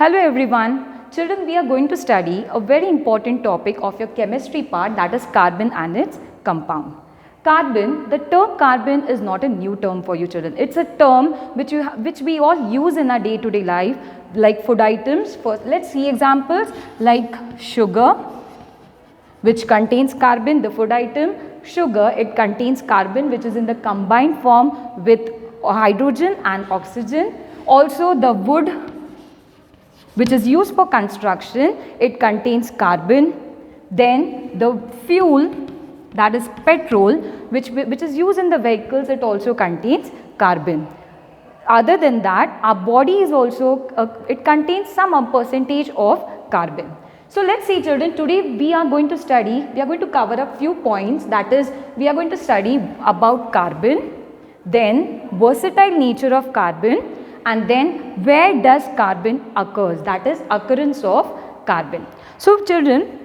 Hello everyone. Children, we are going to study a very important topic of your chemistry part, that is carbon and its compound. Carbon, the term carbon is not a new term for you children. It's a term which we all use in our day-to-day life, like food items. First, let's see examples like sugar, which contains carbon, the food item. Sugar, it contains carbon which is in the combined form with hydrogen and oxygen. Also the wood, which is used for construction, it contains carbon. Then the fuel, that is petrol, which is used in the vehicles, it also contains carbon. Other than that, our body is also, it contains some percentage of carbon. So let's see children, today we are going to cover a few points, that is we are going to study about carbon, then versatile nature of carbon, and then where does carbon occurs, that is occurrence of carbon. So children,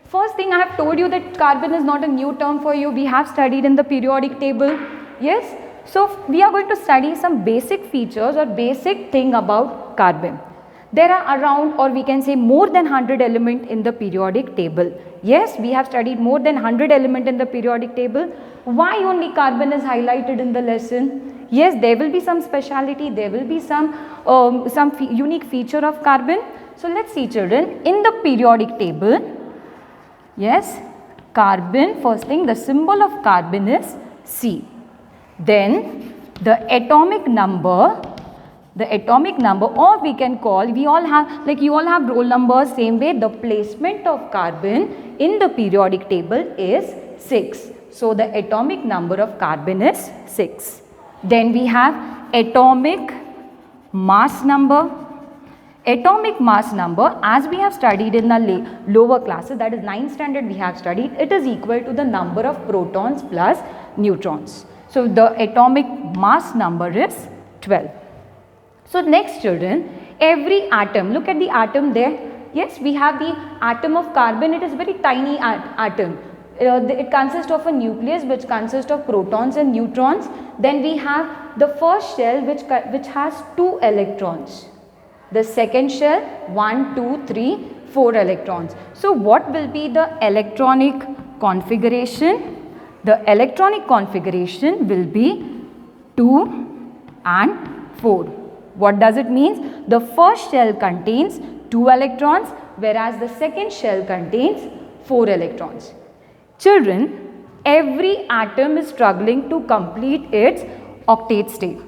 first thing I have told you that carbon is not a new term for you, we have studied in the periodic table, yes. So we are going to study some basic features or basic thing about carbon. There are around, or we can say more than 100 elements in the periodic table. Yes, we have studied more than 100 elements in the periodic table. Why only carbon is highlighted in the lesson? Yes, there will be some speciality, there will be some unique feature of carbon. So let's see children, in the periodic table, yes, carbon, first thing, the symbol of carbon is C. Then the atomic number, or we can call, we all have, like you all have roll numbers, same way the placement of carbon in the periodic table is 6. So the atomic number of carbon is 6. Then we have atomic mass number. Atomic mass number, as we have studied in the lower classes, that is 9th standard we have studied, it is equal to the number of protons plus neutrons. So the atomic mass number is 12. So next children, every atom, look at the atom there. Yes, we have the atom of carbon, it is very tiny atom. It consists of a nucleus which consists of protons and neutrons. Then we have the first shell which has 2 electrons. The second shell 1, 2, 3, 4 electrons. So what will be the electronic configuration? The electronic configuration will be 2 and 4. What does it mean? The first shell contains 2 electrons, whereas the second shell contains 4 electrons. Children, every atom is struggling to complete its octet state.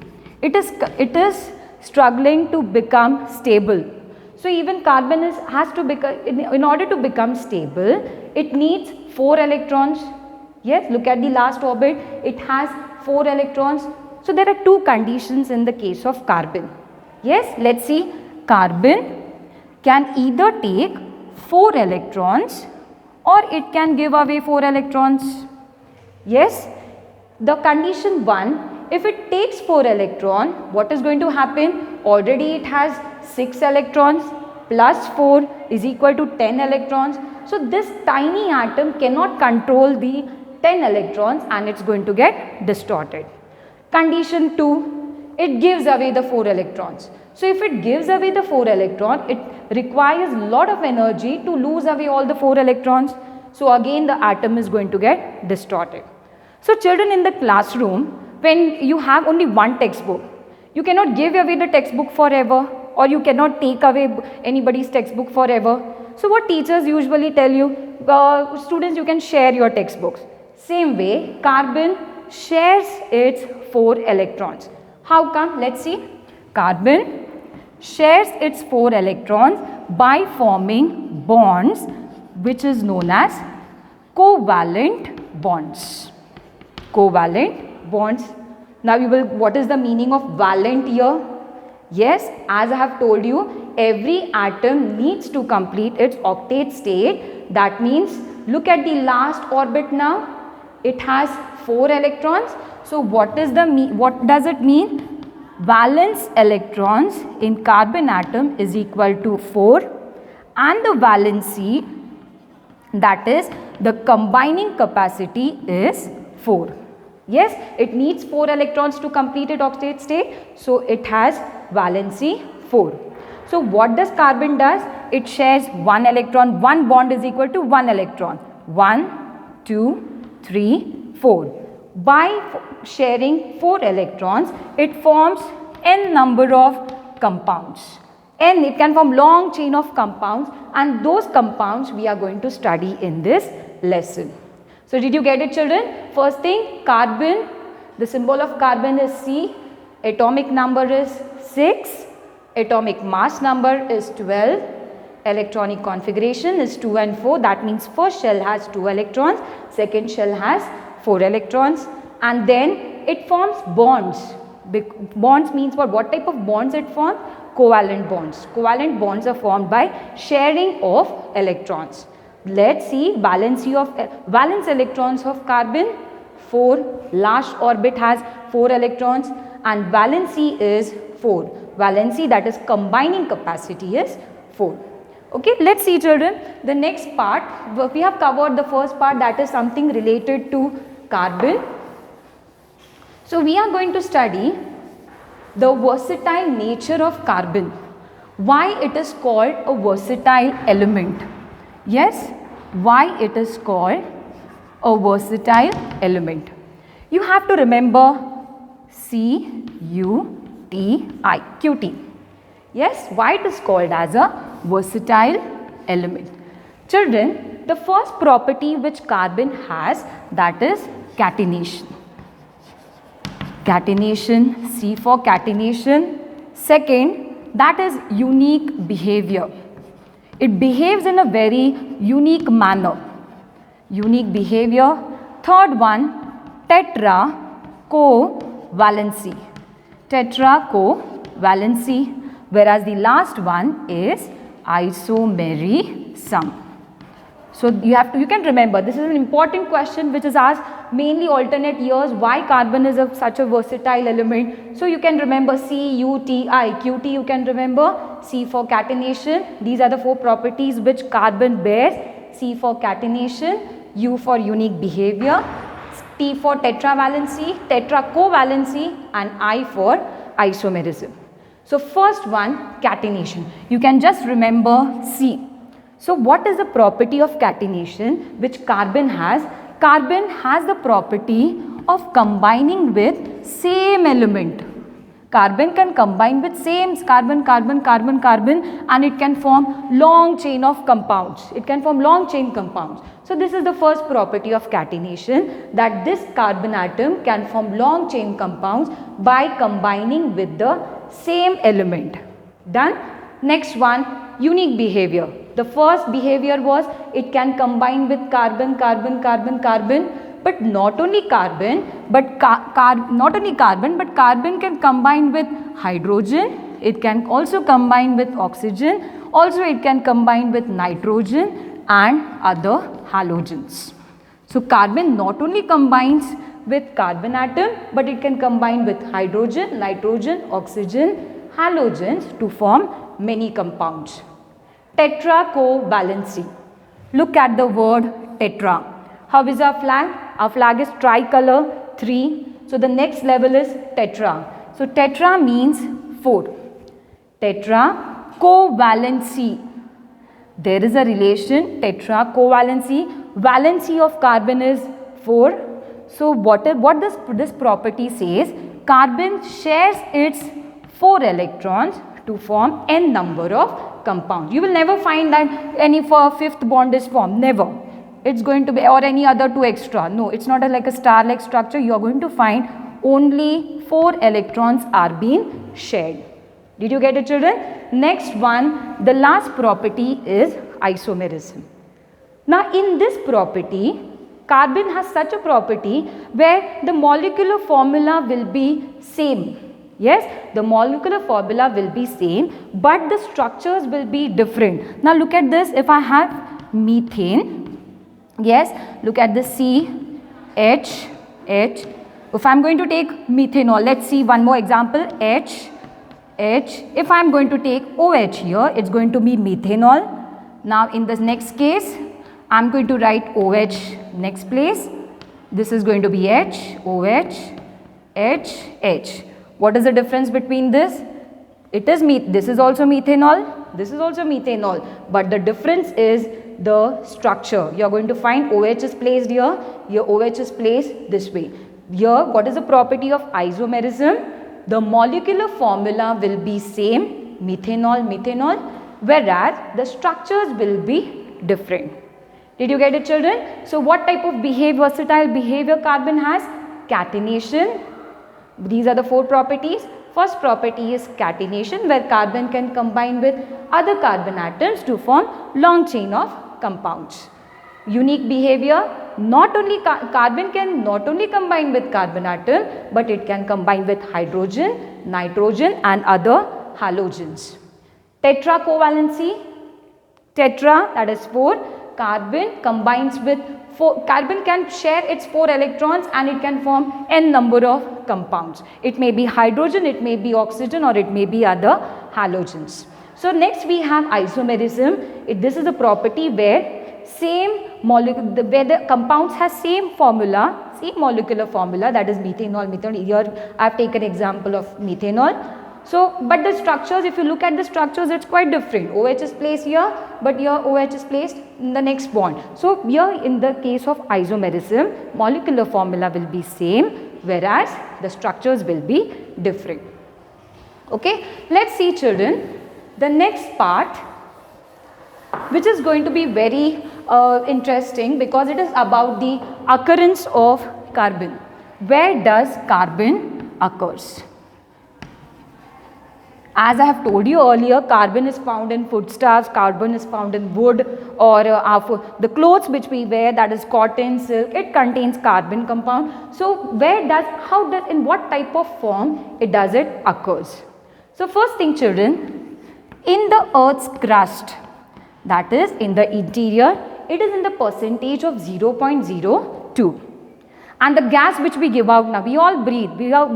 It is struggling to become stable. So even carbon has to become, in order to become stable, it needs 4 electrons. Yes, look at the last orbit, it has 4 electrons. So there are 2 conditions in the case of carbon. Yes, let's see, carbon can either take 4 electrons or it can give away 4 electrons. Yes, the condition 1, if it takes 4 electrons, what is going to happen? Already it has 6 electrons plus 4 is equal to 10 electrons. So this tiny atom cannot control the 10 electrons and it's going to get distorted. Condition 2, it gives away the 4 electrons. So if it gives away the 4 electrons, it requires a lot of energy to lose away all the 4 electrons. So again the atom is going to get distorted. So children, in the classroom, when you have only one textbook, you cannot give away the textbook forever, or you cannot take away anybody's textbook forever. So what teachers usually tell you, students, you can share your textbooks. Same way, carbon shares its 4 electrons. How come? Let's see. Carbon shares its 4 electrons by forming bonds which is known as covalent bonds. Covalent bonds. Now what is the meaning of valent here? Yes, as I have told you, every atom needs to complete its octet state. That means, look at the last orbit now. It has 4 electrons. So what does it mean? Valence electrons in carbon atom is equal to 4 and the valency, that is the combining capacity, is 4. Yes, it needs 4 electrons to complete its octet state. So it has valency 4. So what does carbon does? It shares one electron. One bond is equal to one electron. 1, 2, 3, 4. By sharing 4 electrons, it forms n number of compounds. N, it can form long chain of compounds, and those compounds we are going to study in this lesson. So did you get it, children? First thing, carbon, the symbol of carbon is C, atomic number is 6, atomic mass number is 12, electronic configuration is 2 and 4, that means first shell has 2 electrons, second shell has 4 electrons, and then it forms bonds. Bonds means what? What type of bonds it forms? Covalent bonds. Covalent bonds are formed by sharing of electrons. Let's see valence electrons of carbon 4. Last orbit has 4 electrons and valency is 4. Valency, that is combining capacity, is 4. Okay, let's see, children. The next part, we have covered the first part, that is something related to carbon. So we are going to study the versatile nature of carbon. Why it is called a versatile element? Yes, why it is called a versatile element? You have to remember QT. Yes, why it is called as a versatile element? Children, the first property which carbon has, that is catenation. Catenation, C for catenation. Second, that is unique behavior. It behaves in a very unique manner. Unique behavior. Third one, tetra-covalency. Tetra-covalency. Whereas the last one is isomerism. So you can remember, this is an important question which is asked mainly alternate years, why carbon is such a versatile element. So you can remember CUTI, QT you can remember, C for catenation. These are the 4 properties which carbon bears. C for catenation, U for unique behavior, T for tetravalency, tetracovalency, and I for isomerism. So first one, catenation. You can just remember C. So what is the property of catenation which carbon has? Carbon has the property of combining with same element. Carbon can combine with same carbon, and it can form long chain of compounds. It can form long chain compounds. So this is the first property of catenation, that this carbon atom can form long chain compounds by combining with the same element. Done? Next one, unique behavior. The first behavior was it can combine with carbon, but not only carbon, but carbon can combine with hydrogen. It can also combine with oxygen. Also it can combine with nitrogen and other halogens. So carbon not only combines with carbon atom, but it can combine with hydrogen, nitrogen, oxygen, halogens to form many compounds. Tetracovalency. Look at the word tetra. How is our flag? Our flag is tricolor, 3. So the next level is tetra. So tetra means 4. Tetracovalency. There is a relation, tetracovalency. Valency of carbon is 4. So what does this property says? Carbon shares its 4 electrons to form n number of compounds. You will never find that any 5th bond is formed. Never. It's going to be, or any other 2 extra. No, it's not like a star-like structure. You are going to find only 4 electrons are being shared. Did you get it, children? Next one, the last property is isomerism. Now in this property, carbon has such a property where the molecular formula will be same. Yes, the molecular formula will be same, but the structures will be different. Now look at this. If I have methane, yes, look at the C, H, H. If I am going to take methanol, let's see one more example, H, H. If I am going to take OH here, it's going to be methanol. Now in this next case, I am going to write OH next place. This is going to be H, OH, H, H. What is the difference between this? It is this is also methanol, this is also methanol, but the difference is the structure. You are going to find OH is placed here, your OH is placed this way. Here, what is the property of isomerism? The molecular formula will be same, methanol, methanol, whereas the structures will be different. Did you get it, children? So what type of versatile behavior carbon has? Catenation. These are the 4 properties. First property is catenation, where carbon can combine with other carbon atoms to form long chain of compounds. Unique behavior, not only carbon can not only combine with carbon atom, but it can combine with hydrogen, nitrogen and other halogens. Tetra covalency, tetra, that is 4, carbon combines with 4, carbon can share its 4 electrons and it can form n number of compounds. It may be hydrogen, it may be oxygen, or it may be other halogens. So next we have isomerism. This is a property where where the compounds has same formula, same molecular formula, that is methanol, methanol. Here I have taken example of methanol. So, but the structures, if you look at the structures, it's quite different. OH is placed here, but here OH is placed in the next bond. So, here in the case of isomerism, molecular formula will be same, whereas the structures will be different. Okay, let's see, children, the next part, which is going to be very interesting because it is about the occurrence of carbon. Where does carbon occurs? As I have told you earlier, carbon is found in foodstuffs, carbon is found in wood, or the clothes which we wear, that is cotton, silk, it contains carbon compound. So in what type of form it occurs? So first thing, children, in the earth's crust, that is in the interior, it is in the percentage of 0.02. And the gas which we give out now, we all breathe, we all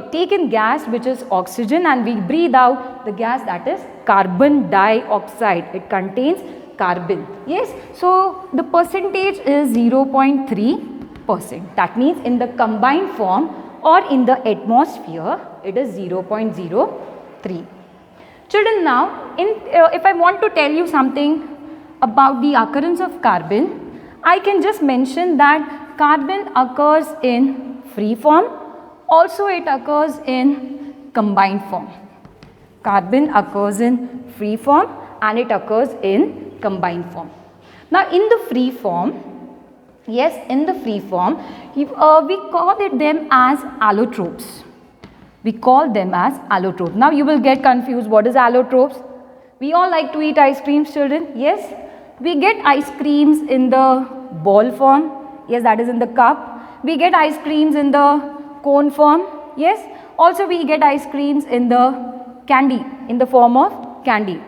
take in gas which is oxygen, and we breathe out the gas that is carbon dioxide. It contains carbon. Yes, so the percentage is 0.3%. That means in the combined form or in the atmosphere, it is 0.03. Children, now if I want to tell you something about the occurrence of carbon, I can just mention that carbon occurs in free form, also it occurs in combined form. Carbon occurs in free form and it occurs in combined form. Now in the free form, yes, in the free form, we call them as allotropes. We call them as allotropes. Now you will get confused, what is allotropes? We all like to eat ice creams, children, yes? We get ice creams in the ball form, yes, that is in the cup. We get ice creams in the cone form, yes. Also we get ice creams in the candy, in the form of candy.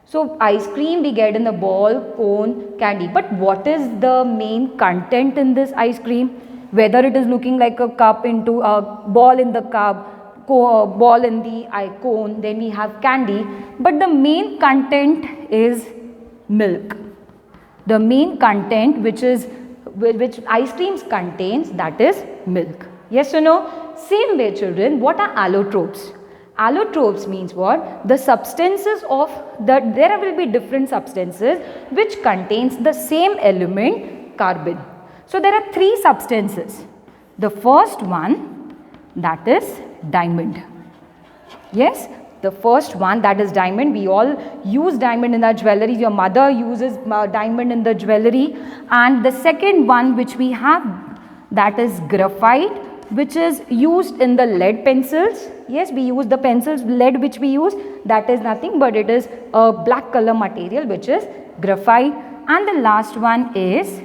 So ice cream we get in the ball, cone, candy. But what is the main content in this ice cream? Whether it is looking like a cup into a ball in the cup, ball in the cone, then we have candy. But the main content is milk. The main content which ice creams contains, that is milk. Yes or no? Same way, children, what are allotropes? Allotropes means what? The substances of there will be different substances which contains the same element, carbon. So there are 3 substances. The first one, that is diamond. Yes, the first one, that is diamond. We all use diamond in our jewelry. Your mother uses diamond in the jewelry. And the second one which we have, that is graphite, which is used in the lead pencils. Yes, we use the pencils, lead which we use, that is nothing but it is a black color material which is graphite. And the last one is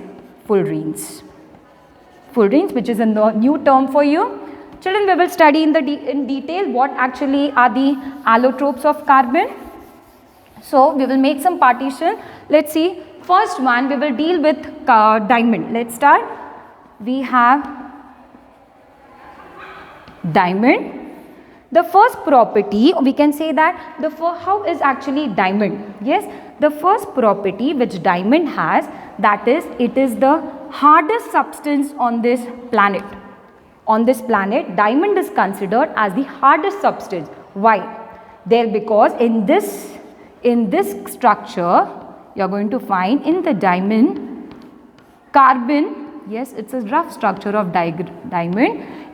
fullerenes. Fullerenes, which is a new term for you. Children, we will study in detail what actually are the allotropes of carbon. So we will make some partition. Let's see. First one, we will deal with diamond. Let's start. We have diamond. The first property, we can say that how is actually diamond? Yes, the first property which diamond has, that is, it is the hardest substance on this planet. On this planet, diamond is considered as the hardest substance. Why? There, because in this structure you are going to find in the diamond carbon, yes, it's a rough structure of diamond.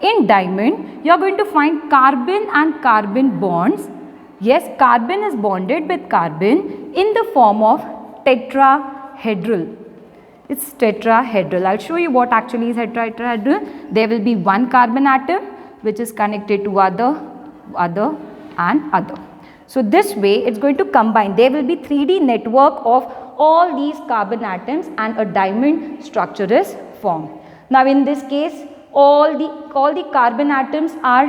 In diamond you are going to find carbon and carbon bonds. Yes, carbon is bonded with carbon in the form of tetrahedral. It's tetrahedral. I'll show you what actually is tetrahedral. There will be one carbon atom which is connected to other and other. So this way it's going to combine. There will be 3D network of all these carbon atoms and a diamond structure is formed. Now in this case all the carbon atoms are,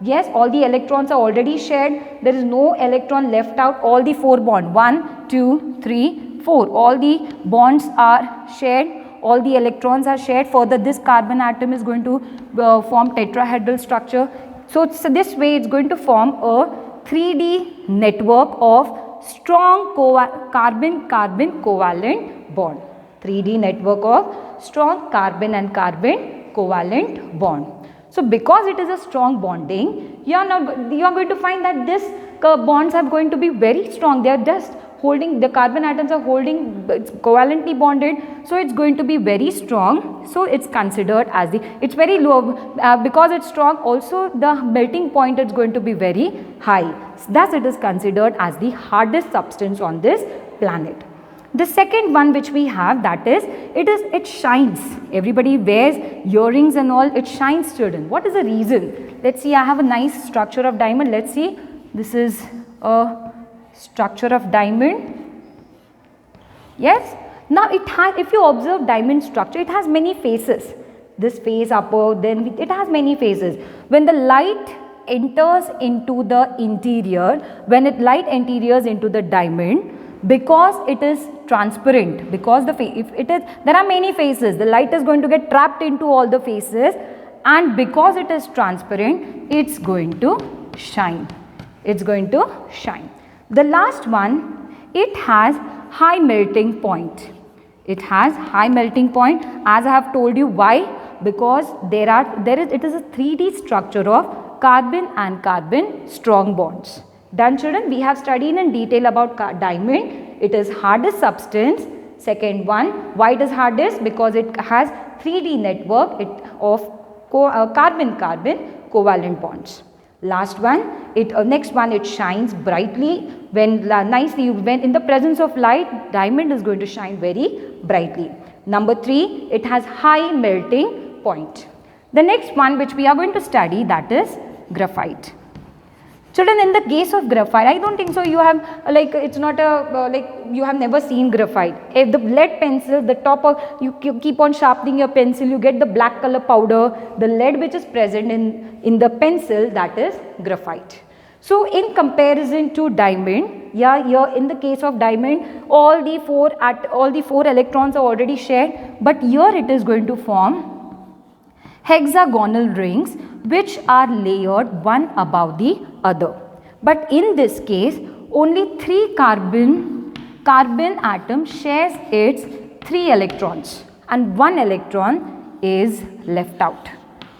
yes, all the electrons are already shared. There is no electron left out. All the 4 bonds, 1, 2, 3, 4, all the bonds are shared. All the electrons are shared. Further, this carbon atom is going to form tetrahedral structure. So this way it's going to form a 3D network of strong carbon-carbon covalent bond. 3D network of strong carbon and carbon covalent bond. So because it is a strong bonding, you are going to find that this bonds are going to be very strong. They are just holding, the carbon atoms are holding, it's covalently bonded, so it's going to be very strong. So it's considered as it's very low, because it's strong, also the melting point is going to be very high. Thus it is considered as the hardest substance on this planet. The second one which we have, that is, it shines. Everybody wears earrings and all, it shines, children. What is the reason? Let's see, I have a nice structure of diamond. Let's see, this is a structure of diamond. Yes. Now it has, if you observe diamond structure, it has many faces. This face upper, then it has many faces. When the light enters into the interior, light enters into the diamond, because it is transparent, because there are many faces, the light is going to get trapped into all the faces, and because it is transparent, it's going to shine. It's going to shine. The last one, it has high melting point. It has high melting point, as I have told you. Why? Because it is a 3D structure of carbon and carbon strong bonds. Done, children? We have studied in detail about diamond. It is hardest substance. Second one, why it is hardest? Because it has 3D network of carbon-carbon covalent bonds. Last one, next one, it shines brightly. When in the presence of light, diamond is going to shine very brightly. Number 3, it has high melting point. The next one which we are going to study, that is graphite. Children, in the case of graphite, I don't think so you have, it's not you have never seen graphite. If the lead pencil, the top of, you keep on sharpening your pencil, you get the black color powder, the lead which is present in the pencil, that is graphite. So in comparison to diamond, here in the case of diamond, all the four electrons are already shared, but here it is going to form hexagonal rings which are layered one above the other. But in this case, only 3 carbon atom shares its 3 electrons, and 1 electron is left out.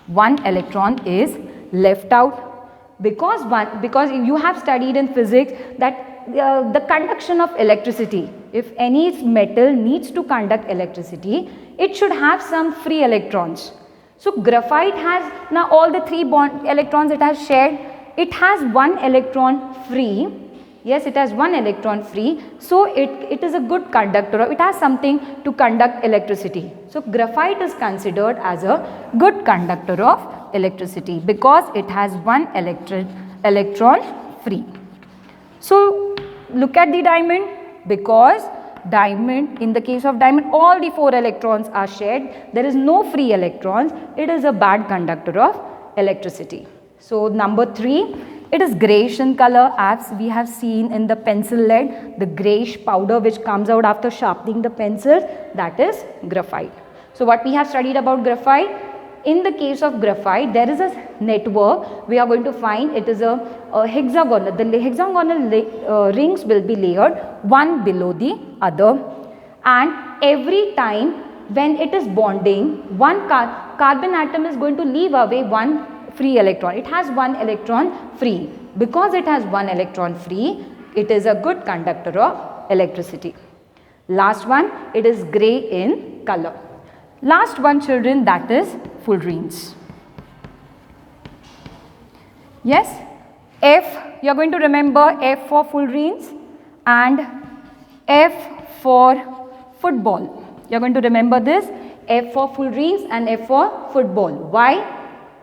1 electron is left out because you have studied in physics that the conduction of electricity, if any metal needs to conduct electricity, it should have some free electrons. So graphite has now all the 3 electrons it has shared. It has 1 electron free. Yes, it has 1 electron free. So it is a good conductor. It has something to conduct electricity. So graphite is considered as a good conductor of electricity because it has 1 electron free. So look at the diamond, because diamond, in the case of diamond, all the 4 electrons are shared. There is no free electrons. It is a bad conductor of electricity. So number 3, it is greyish in color, as we have seen in the pencil lead, the greyish powder which comes out after sharpening the pencil, that is graphite. So what we have studied about graphite? In the case of graphite, there is a network. We are going to find it is a hexagonal. The hexagonal rings will be layered one below the other, and every time when it is bonding, one carbon atom is going to leave away 1 free electron. It has 1 electron free. Because it has one electron free, it is a good conductor of electricity. Last one, it is grey in color. Last one children, that is fullerenes. Yes, F, you are going to remember F for fullerenes and F for football. You are going to remember this, F for fullerenes and F for football. Why?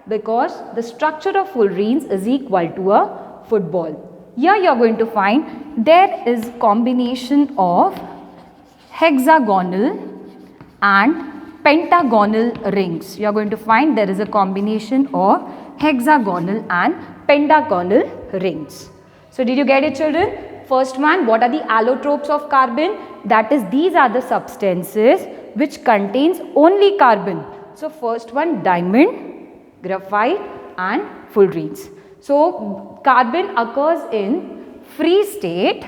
Because the structure of fullerenes is equal to a football. Here you are going to find there is combination of hexagonal and pentagonal rings. You are going to find there is a combination of hexagonal and pentagonal rings. So did you get it children? First one, what are the allotropes of carbon? That is, these are the substances which contains only carbon. So first one, diamond, graphite and fullerenes. So carbon occurs in free state.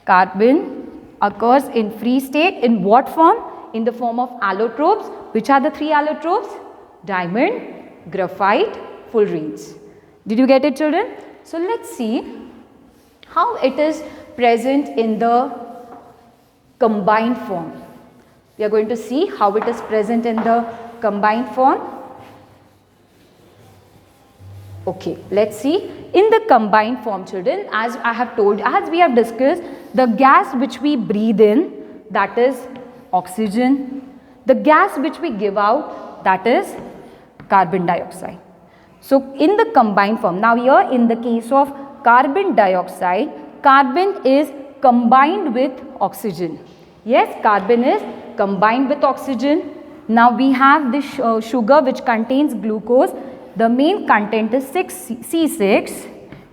Carbon occurs in free state in what form? In the form of allotropes. Which are the three allotropes? Diamond, graphite, fullerenes. Did you get it children? So let's see how it is present in the combined form. We are going to see how it is present in the combined form. Okay, let's see. In the combined form children, as I have told, as we have discussed, the gas which we breathe in, that is oxygen. The gas which we give out, that is carbon dioxide. So in the combined form, now here in the case of carbon dioxide, carbon is combined with oxygen. Yes, carbon is combined with oxygen. Now we have this sugar which contains glucose. The main content is C6,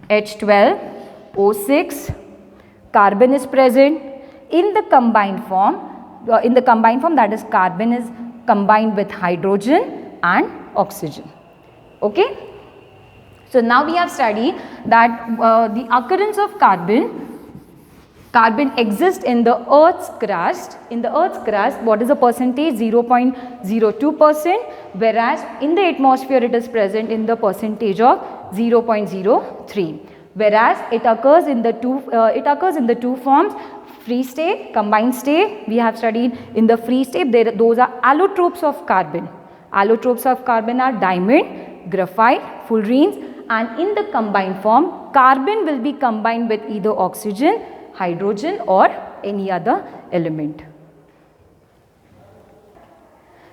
H12, O6. Carbon is present. In the combined form, that is carbon is combined with hydrogen and oxygen. Okay. So now we have studied that the occurrence of carbon exists in the Earth's crust. In the Earth's crust, what is the percentage? 0.02%, whereas in the atmosphere it is present in the percentage of 0.03. Whereas it occurs in the two forms, free state, combined state. We have studied in the free state, those are allotropes of carbon. Allotropes of carbon are diamond, graphite, fullerenes, and in the combined form, carbon will be combined with either oxygen, hydrogen or any other element.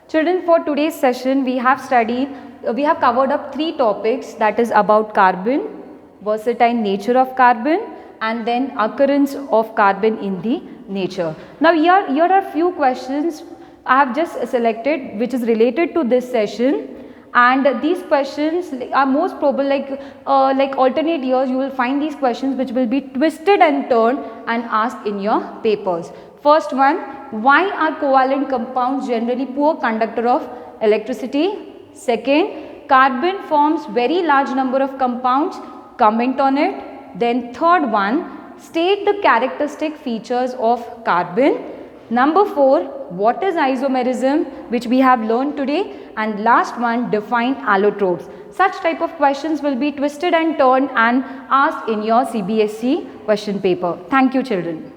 Children, for today's session we have covered up three topics, that is about carbon, versatile nature of carbon and then occurrence of carbon in the nature. Now here are few questions I have just selected which is related to this session. And these questions are most probable like alternate years you will find these questions which will be twisted and turned and asked in your papers. First one, why are covalent compounds generally poor conductor of electricity? Second, carbon forms very large number of compounds, comment on it. Then third one, state the characteristic features of carbon. Number 4, what is isomerism, which we have learned today, and last one, define allotropes. Such type of questions will be twisted and turned and asked in your CBSE question paper. Thank you children.